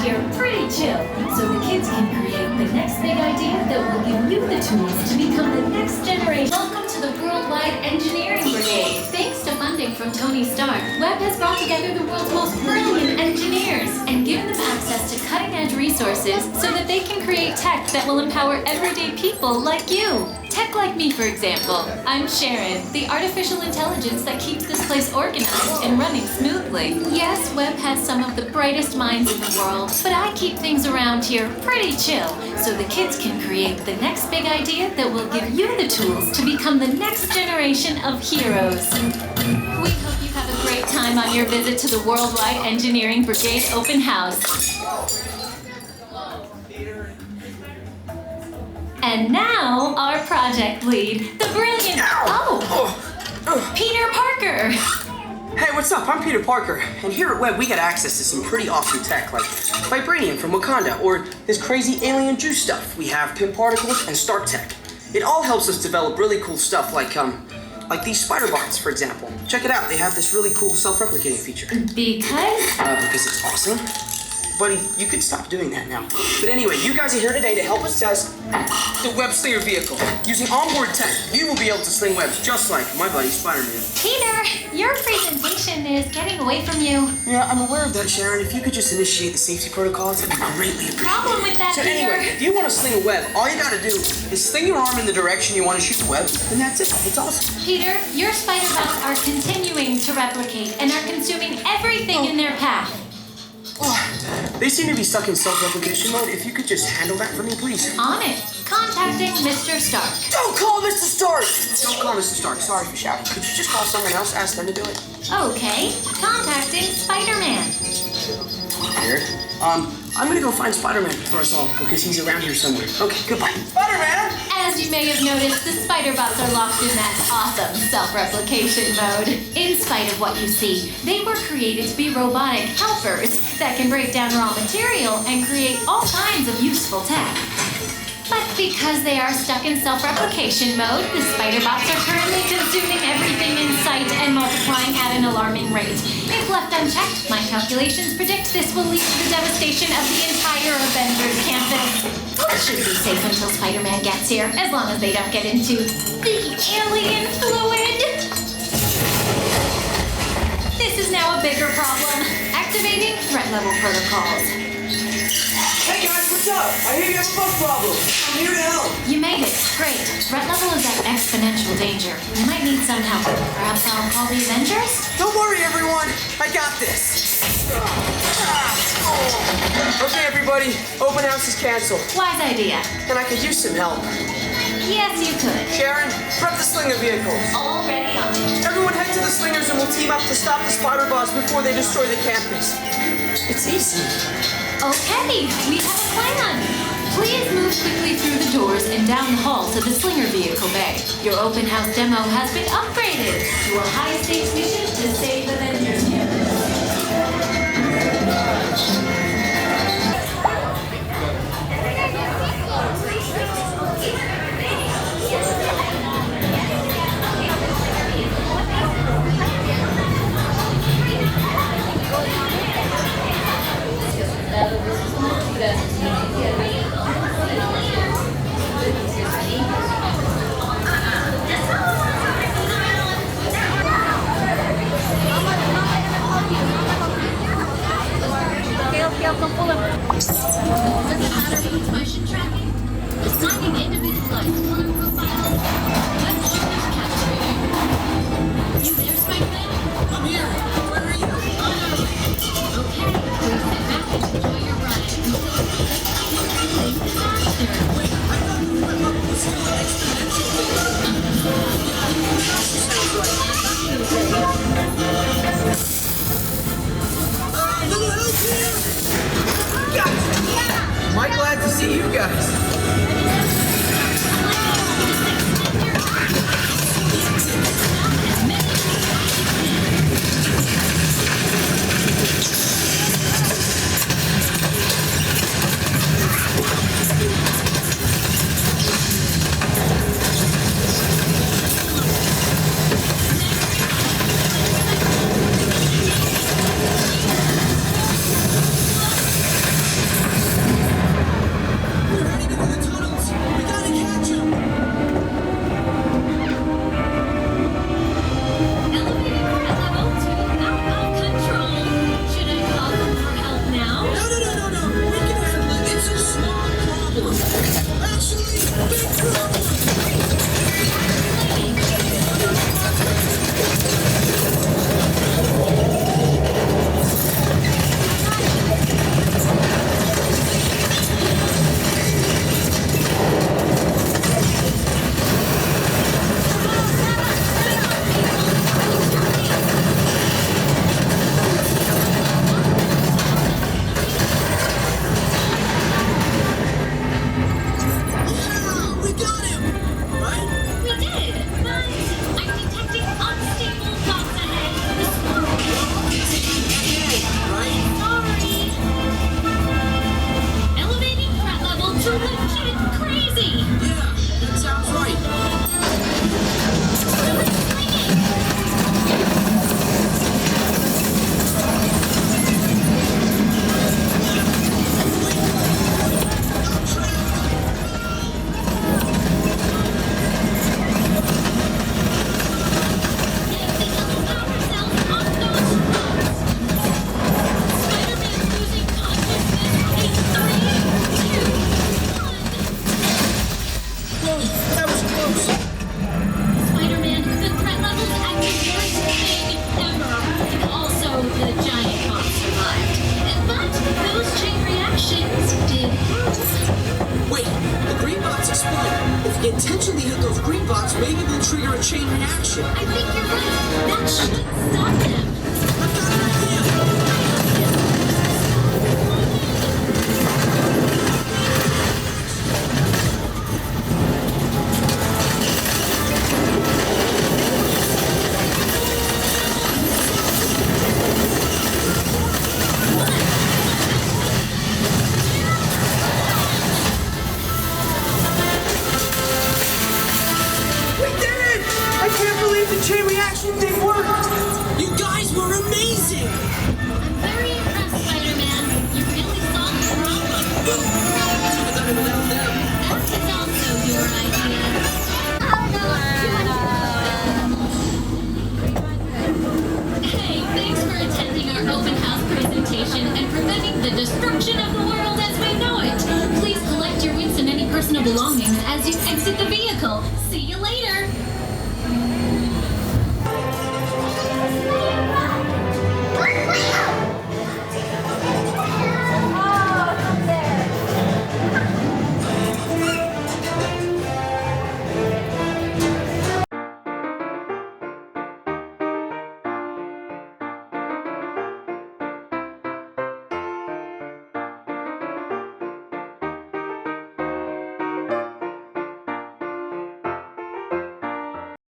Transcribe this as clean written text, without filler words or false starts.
here pretty chill, so the kids can create the next big idea that will give you the tools to become the next generation. Welcome to the Worldwide Engineering Brigade. Thanks to funding from Tony Stark, Webb has brought together the world's most brilliant engineers and given them access to cutting-edge resources so that they can create tech that will empower everyday people like you. Tech like me, for example. I'm Sharon, the artificial intelligence that keeps this place organized and running smoothly. Yes, Webb has some of the brightest minds in the world, but I keep things around here pretty chill, so the kids can create the next big idea that will give you the tools to become the next generation of heroes. We hope you have a great time on your visit to the Worldwide Engineering Brigade Open House. And now, our project lead, the brilliant... Peter Parker! Hey, what's up? I'm Peter Parker, and here at Webb we get access to some pretty awesome tech, like Vibranium from Wakanda, or this crazy alien juice stuff. We have PIM particles and Stark tech. It all helps us develop really cool stuff like these spider bots, for example. Check it out, they have this really cool self-replicating feature. Because it's awesome. Buddy, you could stop doing that now. But anyway, you guys are here today to help us test the Web Slinger vehicle. Using onboard tech, you will be able to sling webs just like my buddy Spiderman. Peter, your presentation is getting away from you. Yeah, I'm aware of that, Sharon. If you could just initiate the safety protocols, it'd be greatly appreciated. Problem with that, so Peter? Anyway, if you want to sling a web, all you gotta do is sling your arm in the direction you want to shoot the web, and that's it. It's awesome. Peter, your spider bots are continuing to replicate and are consuming everything in their path. They seem to be stuck in self-replication mode. If you could just handle that for me, please. On it. Contacting Mr. Stark. Don't call Mr. Stark! Don't call Mr. Stark. Sorry for shouting. Could you just call someone else? Ask them to do it. Okay. Contacting Spider-Man. Weird. I'm gonna go find Spider-Man for us all, because he's around here somewhere. Okay, goodbye. Spider-Man! As you may have noticed, the spider bots are locked in that awesome self-replication mode. In spite of what you see, they were created to be robotic helpers that can break down raw material and create all kinds of useful tech. But because they are stuck in self-replication mode, the spider bots are currently consuming everything in sight and multiplying at an alarming rate. If left unchecked, my calculations predict this will lead to the devastation of the entire Avengers campus. It should be safe until Spider-Man gets here, as long as they don't get into the alien fluid. This is now a bigger problem. Activating threat level protocols. Hey guys, what's up? I hear you have a bug problem. I'm here to help. You made it. Great. Threat level is at exponential danger. We might need some help. Perhaps I'll call the Avengers? Don't worry, everyone. I got this. Okay, everybody. Open house is canceled. Wise idea. And I could use some help. Yes, you could. Sharon, prep the Slinger vehicles. Already on it. Everyone head to the Slingers and we'll team up to stop the spider bots before they destroy the campus. It's easy. Okay, we have a plan. Please move quickly through the doors and down the hall to the Slinger vehicle bay. Your open house demo has been upgraded to a high-stakes mission to save Avengers campus. Motion tracking. Assigning individualized color profiles. Let's show this capturing. You there, Spider-Man? I'm here. Where are you? Okay, please sit back and enjoy your ride. Faster. Wait, I thought the web up was still exponential. Little help here! Gotcha! Am I glad to see you guys? trigger a chain reaction. I think you're right. That should stop them. I've got an idea. We did it! I can't believe the chain reaction thing worked! You guys were amazing. I'm very impressed, Spider-Man. You really solved the problem. Well, couldn't have done it without them. That is also your idea. Hey, thanks for attending our open house presentation and preventing the destruction of the world as we know it. Please collect your wits and any personal belongings as you exit the vehicle. See you later.